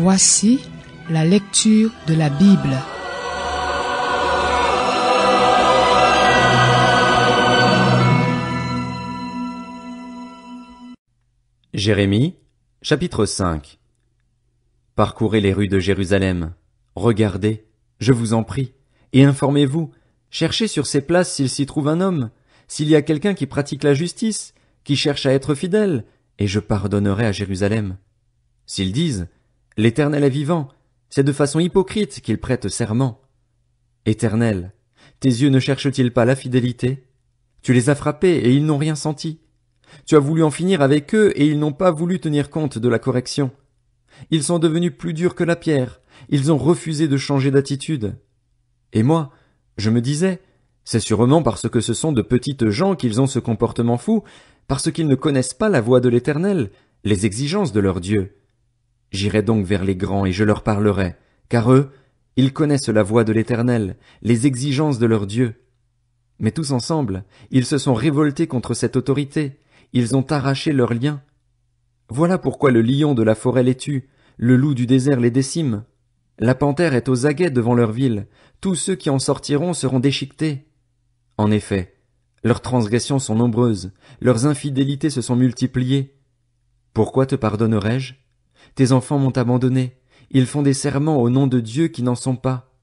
Voici la lecture de la Bible. Jérémie, chapitre 5. Parcourez les rues de Jérusalem, regardez, je vous en prie, et informez-vous, cherchez sur ces places s'il s'y trouve un homme, s'il y a quelqu'un qui pratique la justice, qui cherche à être fidèle, et je pardonnerai à Jérusalem. S'ils disent, l'Éternel est vivant, c'est de façon hypocrite qu'ils prêtent serment. Éternel, tes yeux ne cherchent-ils pas la fidélité? Tu les as frappés et ils n'ont rien senti. Tu as voulu en finir avec eux et ils n'ont pas voulu tenir compte de la correction. Ils sont devenus plus durs que la pierre, ils ont refusé de changer d'attitude. Et moi, je me disais, c'est sûrement parce que ce sont de petites gens qu'ils ont ce comportement fou, parce qu'ils ne connaissent pas la voie de l'Éternel, les exigences de leur Dieu. J'irai donc vers les grands et je leur parlerai, car eux, ils connaissent la voie de l'Éternel, les exigences de leur Dieu. Mais tous ensemble, ils se sont révoltés contre cette autorité, ils ont arraché leurs liens. Voilà pourquoi le lion de la forêt les tue, le loup du désert les décime. La panthère est aux aguets devant leur ville, tous ceux qui en sortiront seront déchiquetés. En effet, leurs transgressions sont nombreuses, leurs infidélités se sont multipliées. Pourquoi te pardonnerai-je? Tes enfants m'ont abandonné, ils font des serments au nom de Dieu qui n'en sont pas.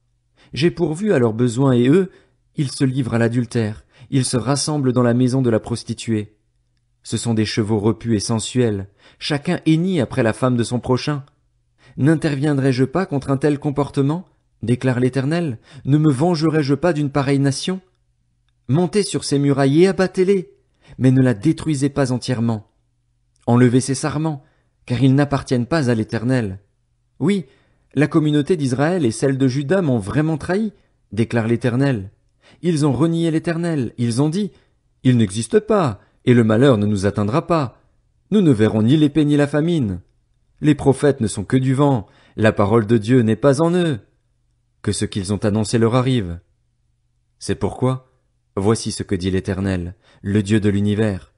J'ai pourvu à leurs besoins et eux, ils se livrent à l'adultère, ils se rassemblent dans la maison de la prostituée. Ce sont des chevaux repus et sensuels, chacun hennit après la femme de son prochain. N'interviendrai-je pas contre un tel comportement? Déclare l'Éternel. Ne me vengerai-je pas d'une pareille nation? Montez sur ces murailles et abattez-les, mais ne la détruisez pas entièrement. Enlevez ses sarments, car ils n'appartiennent pas à l'Éternel. Oui, la communauté d'Israël et celle de Juda m'ont vraiment trahi, déclare l'Éternel. Ils ont renié l'Éternel, ils ont dit, il n'existe pas, et le malheur ne nous atteindra pas. Nous ne verrons ni l'épée ni la famine. Les prophètes ne sont que du vent, la parole de Dieu n'est pas en eux. Que ce qu'ils ont annoncé leur arrive. C'est pourquoi, voici ce que dit l'Éternel, le Dieu de l'univers.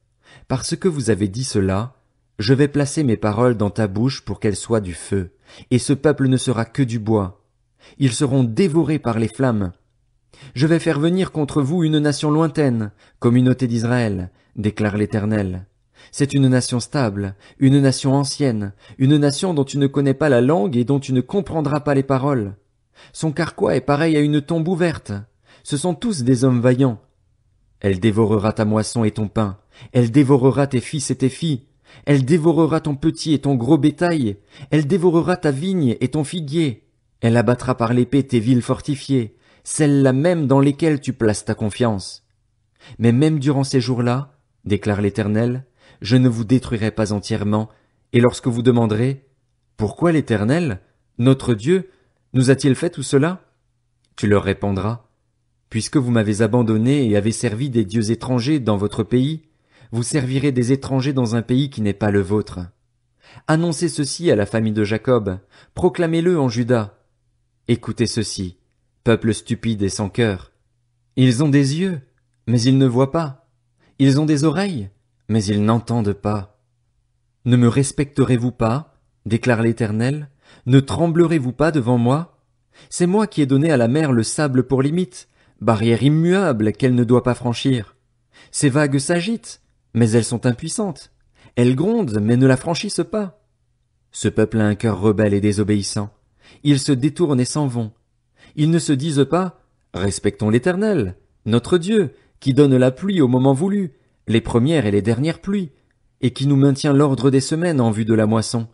Parce que vous avez dit cela, je vais placer mes paroles dans ta bouche pour qu'elles soient du feu, et ce peuple ne sera que du bois. Ils seront dévorés par les flammes. Je vais faire venir contre vous une nation lointaine, communauté d'Israël, déclare l'Éternel. C'est une nation stable, une nation ancienne, une nation dont tu ne connais pas la langue et dont tu ne comprendras pas les paroles. Son carquois est pareil à une tombe ouverte. Ce sont tous des hommes vaillants. Elle dévorera ta moisson et ton pain. Elle dévorera tes fils et tes filles. Elle dévorera ton petit et ton gros bétail. Elle dévorera ta vigne et ton figuier. Elle abattra par l'épée tes villes fortifiées, celles-là même dans lesquelles tu places ta confiance. Mais même durant ces jours-là, déclare l'Éternel, je ne vous détruirai pas entièrement, et lorsque vous demanderez, pourquoi l'Éternel, notre Dieu, nous a-t-il fait tout cela? Tu leur répondras, puisque vous m'avez abandonné et avez servi des dieux étrangers dans votre pays, vous servirez des étrangers dans un pays qui n'est pas le vôtre. Annoncez ceci à la famille de Jacob, proclamez-le en Juda. Écoutez ceci, peuple stupide et sans cœur. Ils ont des yeux, mais ils ne voient pas. Ils ont des oreilles, mais ils n'entendent pas. Ne me respecterez-vous pas, déclare l'Éternel, ne tremblerez-vous pas devant moi? C'est moi qui ai donné à la mer le sable pour limite, barrière immuable qu'elle ne doit pas franchir. Ces vagues s'agitent, mais elles sont impuissantes. Elles grondent, mais ne la franchissent pas. Ce peuple a un cœur rebelle et désobéissant. Ils se détournent et s'en vont. Ils ne se disent pas « Respectons l'Éternel, notre Dieu, qui donne la pluie au moment voulu, les premières et les dernières pluies, et qui nous maintient l'ordre des semaines en vue de la moisson.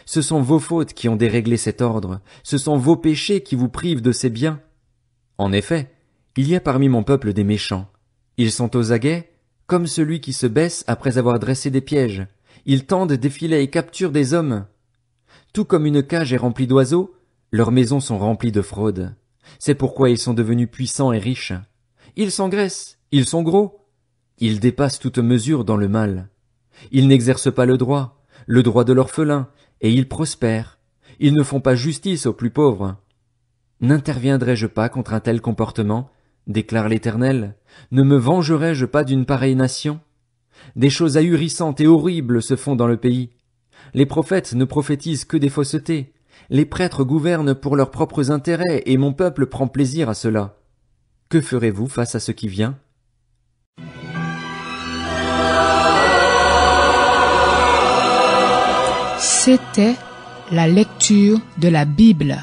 Ce sont vos fautes qui ont déréglé cet ordre, ce sont vos péchés qui vous privent de ces biens. En effet, il y a parmi mon peuple des méchants. Ils sont aux aguets, comme celui qui se baisse après avoir dressé des pièges. Ils tendent des filets et capturent des hommes. Tout comme une cage est remplie d'oiseaux, leurs maisons sont remplies de fraude. C'est pourquoi ils sont devenus puissants et riches. Ils s'engraissent, ils sont gros. Ils dépassent toute mesure dans le mal. Ils n'exercent pas le droit de l'orphelin, et ils prospèrent. Ils ne font pas justice aux plus pauvres. N'interviendrai-je pas contre un tel comportement, déclare l'Éternel? Ne me vengerai-je pas d'une pareille nation? Des choses ahurissantes et horribles se font dans le pays. Les prophètes ne prophétisent que des faussetés. Les prêtres gouvernent pour leurs propres intérêts, et mon peuple prend plaisir à cela. Que ferez-vous face à ce qui vient? C'était la lecture de la Bible.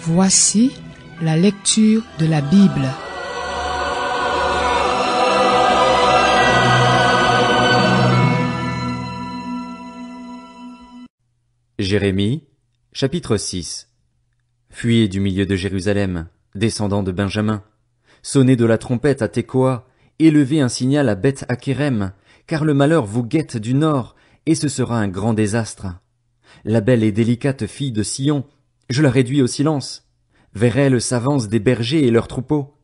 Voici la lecture de la Bible. Jérémie, chapitre 6. Fuyez du milieu de Jérusalem, descendants de Benjamin. Sonnez de la trompette à Tekoa, élevez un signal à Beth Akérem, car le malheur vous guette du nord, et ce sera un grand désastre. La belle et délicate fille de Sion, je la réduis au silence. Vers elle s'avancent des bergers et leurs troupeaux.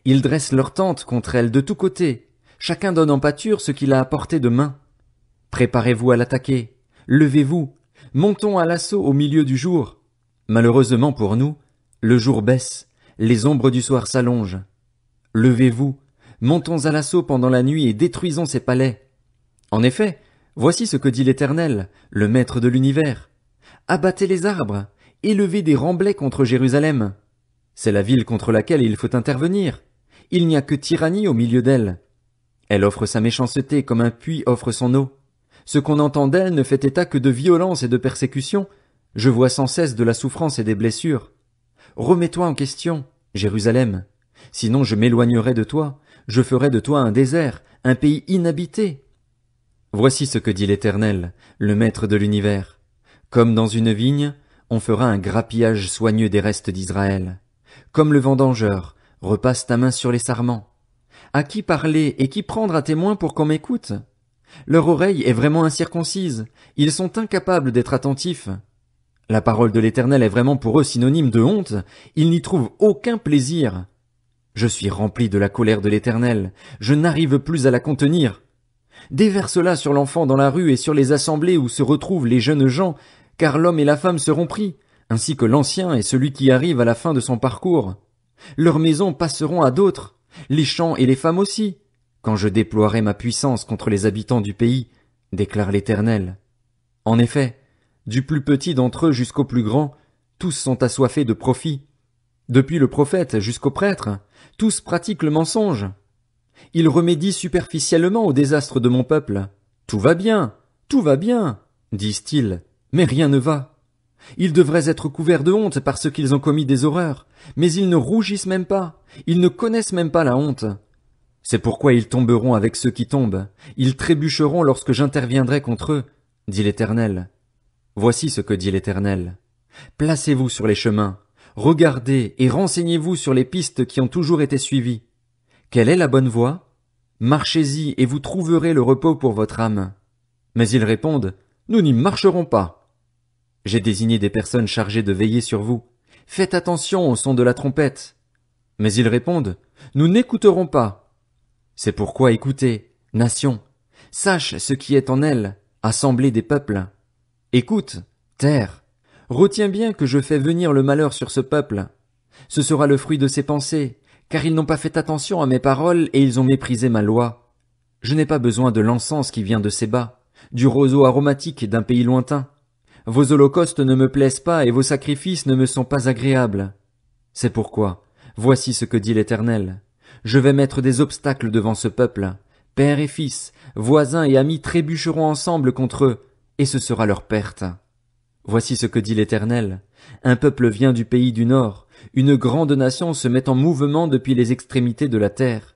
Ils dressent leurs tentes contre elle de tous côtés. Chacun donne en pâture ce qu'il a apporté de main. Préparez-vous à l'attaquer. Levez-vous. Montons à l'assaut au milieu du jour. Malheureusement pour nous, le jour baisse. Les ombres du soir s'allongent. Levez-vous. Montons à l'assaut pendant la nuit et détruisons ses palais. En effet, voici ce que dit l'Éternel, le Maître de l'univers. Abattez les arbres. Élevez des remblais contre Jérusalem. C'est la ville contre laquelle il faut intervenir. Il n'y a que tyrannie au milieu d'elle. Elle offre sa méchanceté comme un puits offre son eau. Ce qu'on entend d'elle ne fait état que de violence et de persécution. Je vois sans cesse de la souffrance et des blessures. Remets-toi en question, Jérusalem. Sinon je m'éloignerai de toi. Je ferai de toi un désert, un pays inhabité. Voici ce que dit l'Éternel, le Maître de l'univers. Comme dans une vigne, on fera un grappillage soigneux des restes d'Israël. Comme le vendangeur, repasse ta main sur les sarments. À qui parler et qui prendre à témoin pour qu'on m'écoute? Leur oreille est vraiment incirconcise, ils sont incapables d'être attentifs. La parole de l'Éternel est vraiment pour eux synonyme de honte, ils n'y trouvent aucun plaisir. Je suis rempli de la colère de l'Éternel, je n'arrive plus à la contenir. Déverse-la sur l'enfant dans la rue et sur les assemblées où se retrouvent les jeunes gens, car l'homme et la femme seront pris, ainsi que l'ancien et celui qui arrive à la fin de son parcours. Leurs maisons passeront à d'autres, les champs et les femmes aussi, quand je déploierai ma puissance contre les habitants du pays, déclare l'Éternel. En effet, du plus petit d'entre eux jusqu'au plus grand, tous sont assoiffés de profit. Depuis le prophète jusqu'au prêtre, tous pratiquent le mensonge. Ils remédient superficiellement au désastre de mon peuple. Tout va bien, disent-ils, mais rien ne va. Ils devraient être couverts de honte parce qu'ils ont commis des horreurs, mais ils ne rougissent même pas, ils ne connaissent même pas la honte. C'est pourquoi ils tomberont avec ceux qui tombent, ils trébucheront lorsque j'interviendrai contre eux, dit l'Éternel. Voici ce que dit l'Éternel. Placez-vous sur les chemins, regardez et renseignez-vous sur les pistes qui ont toujours été suivies. Quelle est la bonne voie? Marchez-y et vous trouverez le repos pour votre âme. Mais ils répondent, nous n'y marcherons pas. J'ai désigné des personnes chargées de veiller sur vous. Faites attention au son de la trompette. Mais ils répondent, nous n'écouterons pas. C'est pourquoi écoutez, nation, sache ce qui est en elle, assemblée des peuples. Écoute, terre, retiens bien que je fais venir le malheur sur ce peuple. Ce sera le fruit de ses pensées, car ils n'ont pas fait attention à mes paroles et ils ont méprisé ma loi. Je n'ai pas besoin de l'encens qui vient de Séba, du roseau aromatique d'un pays lointain. Vos holocaustes ne me plaisent pas et vos sacrifices ne me sont pas agréables. C'est pourquoi, voici ce que dit l'Éternel. Je vais mettre des obstacles devant ce peuple. Père et fils, voisins et amis trébucheront ensemble contre eux, et ce sera leur perte. Voici ce que dit l'Éternel. Un peuple vient du pays du Nord. Une grande nation se met en mouvement depuis les extrémités de la terre.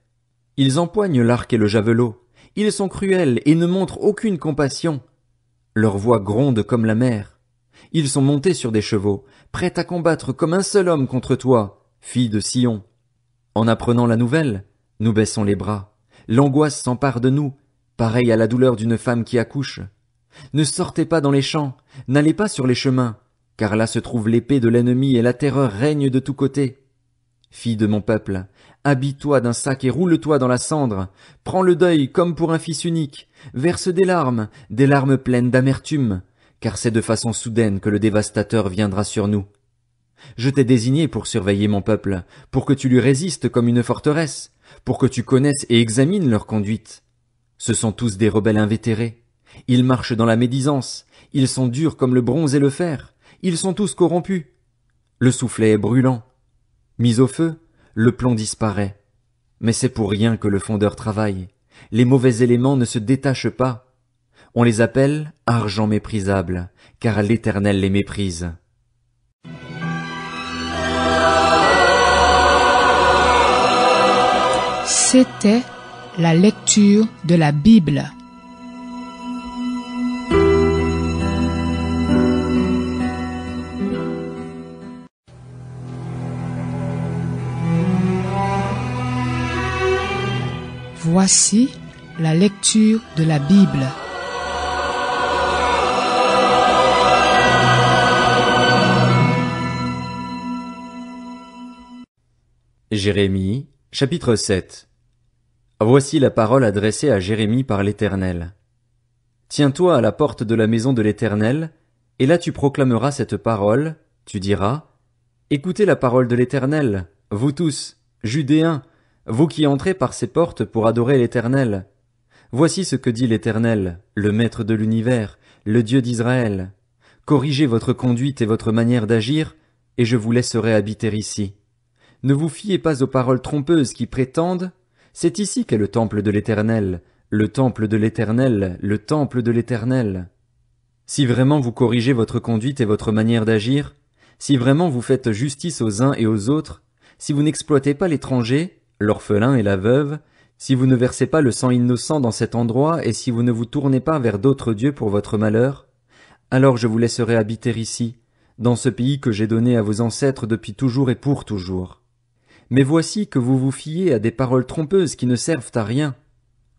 Ils empoignent l'arc et le javelot. Ils sont cruels et ne montrent aucune compassion. Leur voix gronde comme la mer. Ils sont montés sur des chevaux, prêts à combattre comme un seul homme contre toi, fille de Sion. En apprenant la nouvelle, nous baissons les bras. L'angoisse s'empare de nous, pareille à la douleur d'une femme qui accouche. Ne sortez pas dans les champs, n'allez pas sur les chemins, car là se trouve l'épée de l'ennemi et la terreur règne de tous côtés. Fille de mon peuple, habille-toi d'un sac et roule-toi dans la cendre, prends le deuil comme pour un fils unique, verse des larmes pleines d'amertume, car c'est de façon soudaine que le dévastateur viendra sur nous. Je t'ai désigné pour surveiller mon peuple, pour que tu lui résistes comme une forteresse, pour que tu connaisses et examines leur conduite. Ce sont tous des rebelles invétérés. Ils marchent dans la médisance, ils sont durs comme le bronze et le fer, ils sont tous corrompus. Le soufflet est brûlant. Mis au feu, le plomb disparaît. Mais c'est pour rien que le fondeur travaille. Les mauvais éléments ne se détachent pas. On les appelle argent méprisable, car l'Éternel les méprise. C'était la lecture de la Bible. Voici la lecture de la Bible. Jérémie, chapitre 7. Voici la parole adressée à Jérémie par l'Éternel. Tiens-toi à la porte de la maison de l'Éternel, et là tu proclameras cette parole, tu diras, écoutez la parole de l'Éternel, vous tous, Judéens, vous qui entrez par ces portes pour adorer l'Éternel. Voici ce que dit l'Éternel, le Maître de l'univers, le Dieu d'Israël. Corrigez votre conduite et votre manière d'agir, et je vous laisserai habiter ici. Ne vous fiez pas aux paroles trompeuses qui prétendent, c'est ici qu'est le temple de l'Éternel, le temple de l'Éternel, le temple de l'Éternel. Si vraiment vous corrigez votre conduite et votre manière d'agir, si vraiment vous faites justice aux uns et aux autres, si vous n'exploitez pas l'étranger, l'orphelin et la veuve, si vous ne versez pas le sang innocent dans cet endroit et si vous ne vous tournez pas vers d'autres dieux pour votre malheur, alors je vous laisserai habiter ici, dans ce pays que j'ai donné à vos ancêtres depuis toujours et pour toujours. Mais voici que vous vous fiez à des paroles trompeuses qui ne servent à rien.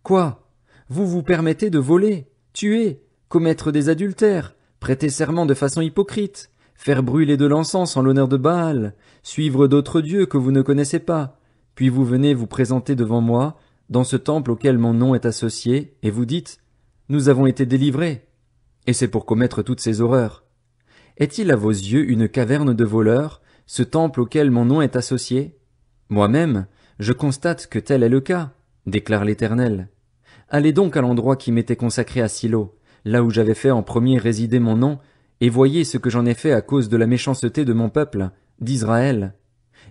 Quoi? Vous vous permettez de voler, tuer, commettre des adultères, prêter serment de façon hypocrite, faire brûler de l'encens en l'honneur de Baal, suivre d'autres dieux que vous ne connaissez pas, puis vous venez vous présenter devant moi, dans ce temple auquel mon nom est associé, et vous dites, nous avons été délivrés. Et c'est pour commettre toutes ces horreurs. Est-il à vos yeux une caverne de voleurs, ce temple auquel mon nom est associé? Moi-même, je constate que tel est le cas, déclare l'Éternel. Allez donc à l'endroit qui m'était consacré à Silo, là où j'avais fait en premier résider mon nom, et voyez ce que j'en ai fait à cause de la méchanceté de mon peuple, d'Israël.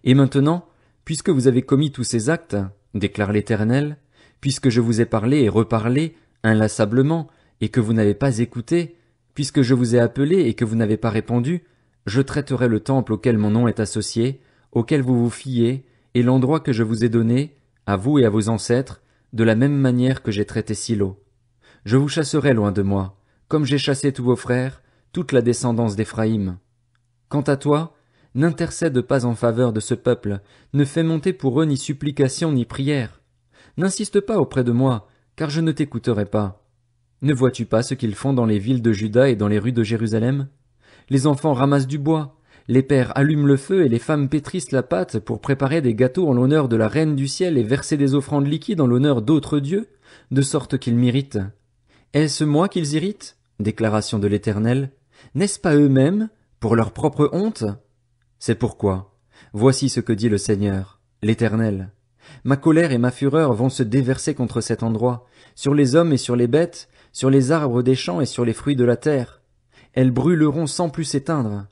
Et maintenant, puisque vous avez commis tous ces actes, déclare l'Éternel, puisque je vous ai parlé et reparlé, inlassablement, et que vous n'avez pas écouté, puisque je vous ai appelé et que vous n'avez pas répondu, je traiterai le temple auquel mon nom est associé, auquel vous vous fiez, et l'endroit que je vous ai donné, à vous et à vos ancêtres, de la même manière que j'ai traité Silo. Je vous chasserai loin de moi, comme j'ai chassé tous vos frères, toute la descendance d'Éphraïm. Quant à toi, n'intercède pas en faveur de ce peuple, ne fais monter pour eux ni supplication ni prière. N'insiste pas auprès de moi, car je ne t'écouterai pas. Ne vois-tu pas ce qu'ils font dans les villes de Juda et dans les rues de Jérusalem? Les enfants ramassent du bois, les pères allument le feu et les femmes pétrissent la pâte pour préparer des gâteaux en l'honneur de la Reine du ciel et verser des offrandes liquides en l'honneur d'autres dieux, de sorte qu'ils m'irritent. Est-ce moi qu'ils irritent? Déclaration de l'Éternel. N'est-ce pas eux-mêmes, pour leur propre honte? C'est pourquoi, voici ce que dit le Seigneur, l'Éternel. Ma colère et ma fureur vont se déverser contre cet endroit, sur les hommes et sur les bêtes, sur les arbres des champs et sur les fruits de la terre. Elles brûleront sans plus s'éteindre.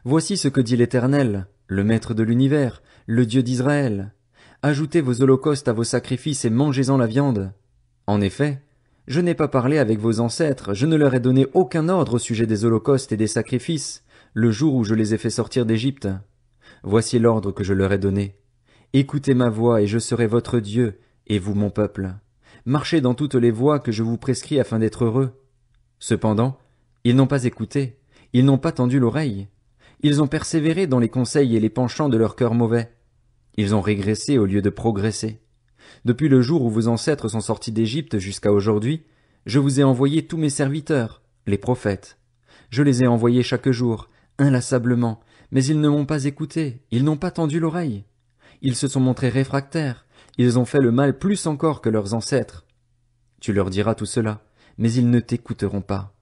Voici ce que dit l'Éternel, le Maître de l'univers, le Dieu d'Israël. Ajoutez vos holocaustes à vos sacrifices et mangez-en la viande. En effet, je n'ai pas parlé avec vos ancêtres, je ne leur ai donné aucun ordre au sujet des holocaustes et des sacrifices, le jour où je les ai fait sortir d'Égypte. Voici l'ordre que je leur ai donné. Écoutez ma voix et je serai votre Dieu, et vous mon peuple. Marchez dans toutes les voies que je vous prescris afin d'être heureux. Cependant, ils n'ont pas écouté, ils n'ont pas tendu l'oreille. Ils ont persévéré dans les conseils et les penchants de leur cœur mauvais. Ils ont régressé au lieu de progresser. Depuis le jour où vos ancêtres sont sortis d'Égypte jusqu'à aujourd'hui, je vous ai envoyé tous mes serviteurs, les prophètes. Je les ai envoyés chaque jour, inlassablement, mais ils ne m'ont pas écouté, ils n'ont pas tendu l'oreille. Ils se sont montrés réfractaires, ils ont fait le mal plus encore que leurs ancêtres. Tu leur diras tout cela, mais ils ne t'écouteront pas.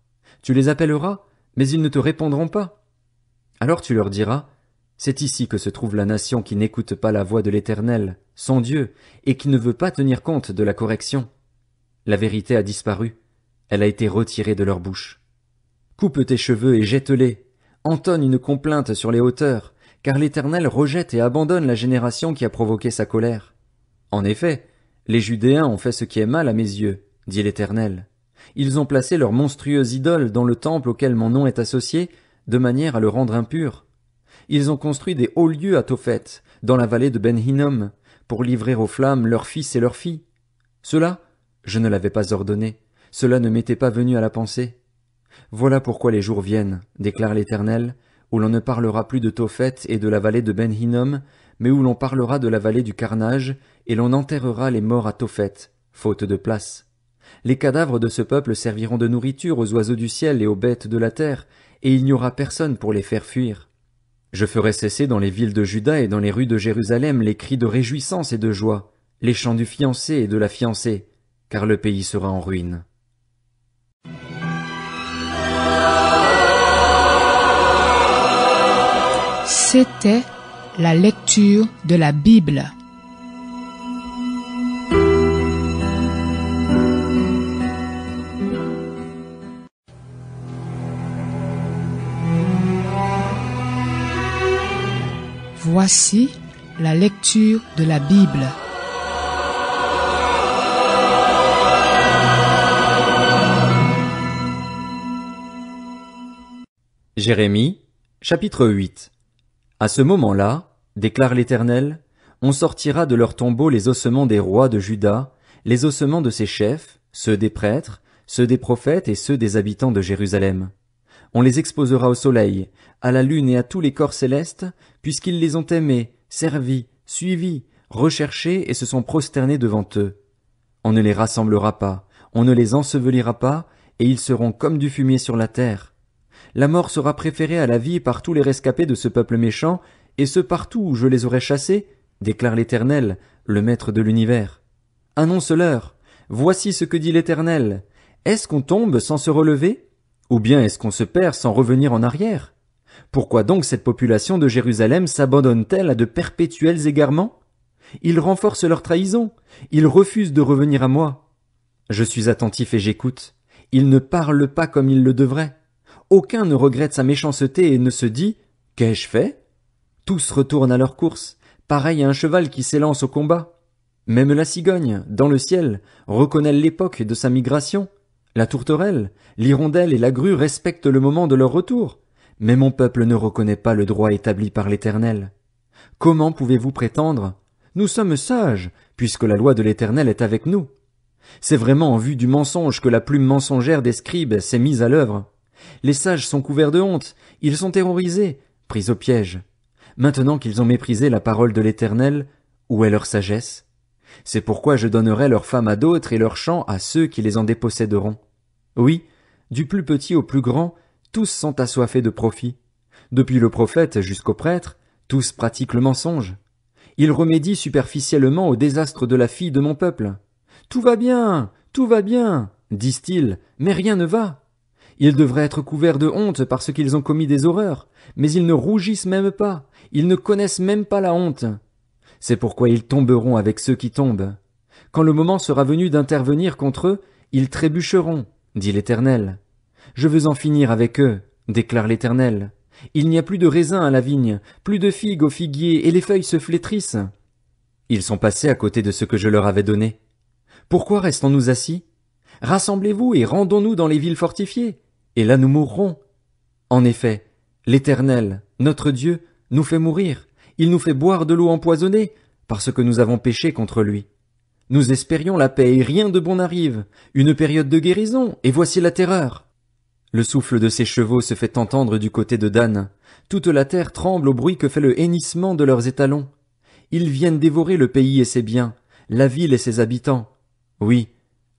Tu les appelleras, mais ils ne te répondront pas. Alors tu leur diras, C'est ici que se trouve la nation qui n'écoute pas la voix de l'Éternel, son Dieu, et qui ne veut pas tenir compte de la correction. La vérité a disparu, elle a été retirée de leur bouche. Coupe tes cheveux et jette-les, entonne une complainte sur les hauteurs, car l'Éternel rejette et abandonne la génération qui a provoqué sa colère. En effet, les Judéens ont fait ce qui est mal à mes yeux, dit l'Éternel. Ils ont placé leur monstrueuse idole dans le temple auquel mon nom est associé, de manière à le rendre impur. Ils ont construit des hauts lieux à Tophet, dans la vallée de Ben Hinnom, pour livrer aux flammes leurs fils et leurs filles. Cela, je ne l'avais pas ordonné, cela ne m'était pas venu à la pensée. Voilà pourquoi les jours viennent, déclare l'Éternel, où l'on ne parlera plus de Tophet et de la vallée de Ben Hinnom, mais où l'on parlera de la vallée du carnage, et l'on enterrera les morts à Tophet, faute de place. Les cadavres de ce peuple serviront de nourriture aux oiseaux du ciel et aux bêtes de la terre, et il n'y aura personne pour les faire fuir. Je ferai cesser dans les villes de Juda et dans les rues de Jérusalem les cris de réjouissance et de joie, les chants du fiancé et de la fiancée, car le pays sera en ruine. C'était la lecture de la Bible. Voici la lecture de la Bible. Jérémie, chapitre 8. À ce moment-là, déclare l'Éternel, on sortira de leurs tombeaux les ossements des rois de Juda, les ossements de ses chefs, ceux des prêtres, ceux des prophètes et ceux des habitants de Jérusalem. On les exposera au soleil, à la lune et à tous les corps célestes, puisqu'ils les ont aimés, servis, suivis, recherchés et se sont prosternés devant eux. On ne les rassemblera pas, on ne les ensevelira pas, et ils seront comme du fumier sur la terre. La mort sera préférée à la vie par tous les rescapés de ce peuple méchant, et ce partout où je les aurai chassés, déclare l'Éternel, le Maître de l'univers. Annonce-leur, voici ce que dit l'Éternel. Est-ce qu'on tombe sans se relever? Ou bien est-ce qu'on se perd sans revenir en arrière? Pourquoi donc cette population de Jérusalem s'abandonne-t-elle à de perpétuels égarements? Ils renforcent leur trahison, ils refusent de revenir à moi. Je suis attentif et j'écoute. Ils ne parlent pas comme ils le devraient. Aucun ne regrette sa méchanceté et ne se dit « Qu'ai-je fait ?» Tous retournent à leur course, pareil à un cheval qui s'élance au combat. Même la cigogne, dans le ciel, reconnaît l'époque de sa migration. La tourterelle, l'hirondelle et la grue respectent le moment de leur retour. Mais mon peuple ne reconnaît pas le droit établi par l'Éternel. Comment pouvez-vous prétendre « Nous sommes sages, puisque la loi de l'Éternel est avec nous ». C'est vraiment en vue du mensonge que la plume mensongère des scribes s'est mise à l'œuvre. Les sages sont couverts de honte, ils sont terrorisés, pris au piège. Maintenant qu'ils ont méprisé la parole de l'Éternel, où est leur sagesse? C'est pourquoi je donnerai leurs femmes à d'autres et leurs champs à ceux qui les en déposséderont. Oui, du plus petit au plus grand, tous sont assoiffés de profit. Depuis le prophète jusqu'au prêtre, tous pratiquent le mensonge. Ils remédient superficiellement au désastre de la fille de mon peuple. Tout va bien, disent-ils, mais rien ne va. Ils devraient être couverts de honte parce qu'ils ont commis des horreurs, mais ils ne rougissent même pas, ils ne connaissent même pas la honte. C'est pourquoi ils tomberont avec ceux qui tombent. Quand le moment sera venu d'intervenir contre eux, ils trébucheront, dit l'Éternel. Je veux en finir avec eux, déclare l'Éternel. Il n'y a plus de raisins à la vigne, plus de figues au figuier, et les feuilles se flétrissent. Ils sont passés à côté de ce que je leur avais donné. Pourquoi restons-nous assis? Rassemblez-vous et rendons-nous dans les villes fortifiées, et là nous mourrons. En effet, l'Éternel, notre Dieu, nous fait mourir, il nous fait boire de l'eau empoisonnée, parce que nous avons péché contre lui. Nous espérions la paix et rien de bon n'arrive, une période de guérison, et voici la terreur. Le souffle de ses chevaux se fait entendre du côté de Dan, toute la terre tremble au bruit que fait le hennissement de leurs étalons. Ils viennent dévorer le pays et ses biens, la ville et ses habitants. Oui,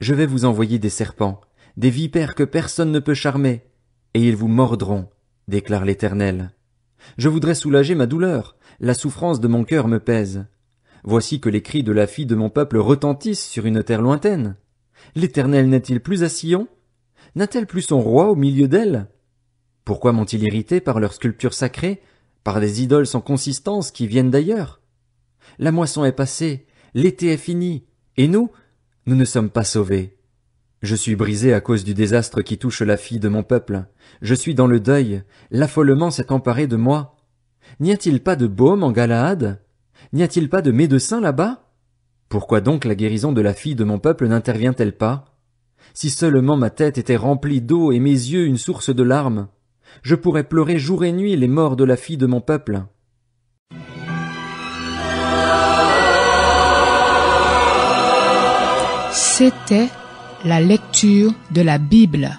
je vais vous envoyer des serpents, des vipères que personne ne peut charmer, et ils vous mordront, déclare l'Éternel. Je voudrais soulager ma douleur, la souffrance de mon cœur me pèse. Voici que les cris de la fille de mon peuple retentissent sur une terre lointaine. L'Éternel n'est-il plus à Sion? N'a-t-elle plus son roi au milieu d'elle? Pourquoi m'ont-ils irrité par leurs sculptures sacrées, par des idoles sans consistance qui viennent d'ailleurs. La moisson est passée, l'été est fini, et nous ne sommes pas sauvés. Je suis brisé à cause du désastre qui touche la fille de mon peuple. Je suis dans le deuil, l'affolement s'est emparé de moi. N'y a-t-il pas de baume en Galaad? N'y a-t-il pas de médecin là-bas? Pourquoi donc la guérison de la fille de mon peuple n'intervient-elle pas? Si seulement ma tête était remplie d'eau et mes yeux une source de larmes, je pourrais pleurer jour et nuit les morts de la fille de mon peuple. C'était la lecture de la Bible.